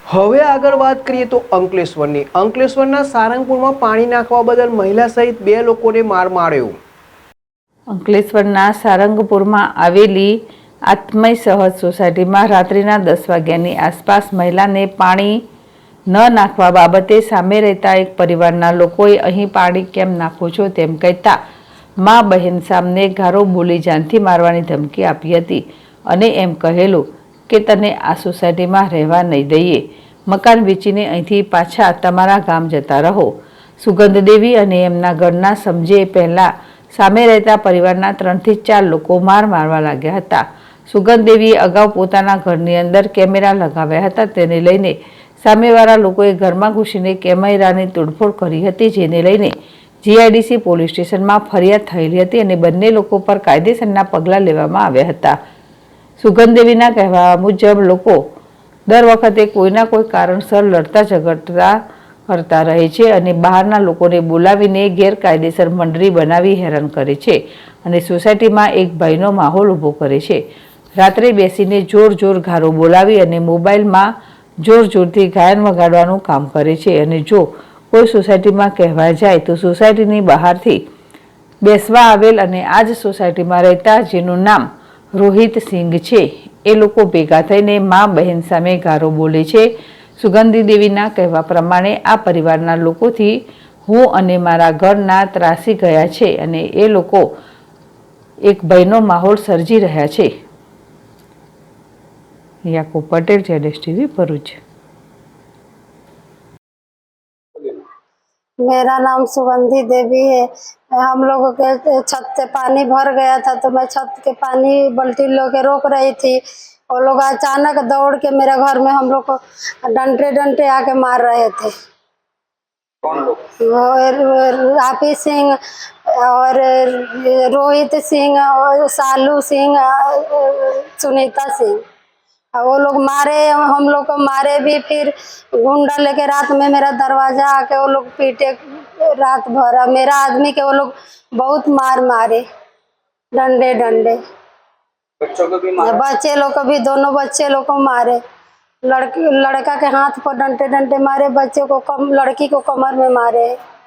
હવે આગળ વાત કરીએ તો અંકલેશ્વરના સારંગપુરમાં પાણી નાખવા બદલ મહિલા સહિત 2 લોકોને માર માર્યો। અંકલેશ્વરના સારંગપુરમાં આવેલી આત્મય સહજ સોસાયટીમાં રાત્રિના 10 વાગ્યાની આસપાસ મહિલાને પાણી ન નાખવા બાબતે સામે રહેતા એક પરિવારના લોકોએ અહીં પાણી કેમ નાખો છો તેમ કહેતા મા બહેન સામને ગારો બોલી જાનથી મારવાની ધમકી આપી હતી અને એમ કહેલું કે તને આ સોસાયટીમાં રહેવા નહીં દઈએ, મકાન વેચીને અહીંથી પાછા તમારા ગામ જતા રહો। સુગંધદેવી અને એમના ઘરના સમજે પહેલાં સામે રહેતા પરિવારના 3 થી 4 લોકો મારવા લાગ્યા હતા। સુગંધદેવીએ અગાઉ પોતાના ઘરની અંદર કેમેરા લગાવ્યા હતા, તેને લઈને સામેવાળા લોકોએ ઘરમાં ઘૂસીને કેમેરાની તોડફોડ કરી હતી, જેને લઈને જીઆઈડીસી પોલીસ સ્ટેશનમાં ફરિયાદ થયેલી હતી અને બંને લોકો પર કાયદેસરના પગલાં લેવામાં આવ્યા હતા। સુગંધદેવીના કહેવા મુજબ લોકો દર વખતે કોઈના કોઈ કારણસર લડતા ઝઘડતા કરતા રહે છે અને બહારના લોકોને બોલાવીને ગેરકાયદેસર મંડળી બનાવી હેરાન કરે છે અને સોસાયટીમાં એક ભયનો માહોલ ઊભો કરે છે। રાત્રે બેસીને જોર ગારો બોલાવી અને મોબાઈલમાં જોરથી ગાયન વગાડવાનું કામ કરે છે અને જો કોઈ સોસાયટીમાં કહેવા જાય તો સોસાયટીની બહારથી બેસવા આવેલ અને આ જ સોસાયટીમાં રહેતા જેનું નામ રોહિત સિંઘ છે એ લોકો ભેગા થઈને મા બહેન સામે ગારો બોલે છે। સુગંધીદેવીના કહેવા પ્રમાણે આ પરિવારના લોકોથી હું અને મારા ઘરના ત્રાસી ગયા છે અને એ લોકો એક ભયનો માહોલ સર્જી રહ્યા છે। याकूब पटेल, जेडेस टीवी, भरूच। मेरा नाम सुगंधी देवी है। हम लोगों के छत से पानी भर गया था तो मैं छत के पानी बाल्टी लेके रोक रही थी। वो लोग अचानक दौड़ के मेरे घर में हम लोग को डंटे आके मार रहे थे। कौन लोग? रापी सिंह और रोहित सिंह और सालू सिंह, सुनीता सिंह, वो लोग मारे, हम लोग को मारे भी। फिर गुंडा लेके रात में मेरा दरवाजा आके वो लोग पीटे रात भर। मेरा आदमी के वो लोग बहुत मारे, डंडे। बच्चों को भी मारा? बच्चे लोग को भी, दोनों बच्चे लोग को मारे। लड़का के हाथ पर डंटे मारे, बच्चे को लड़की को कमर में मारे।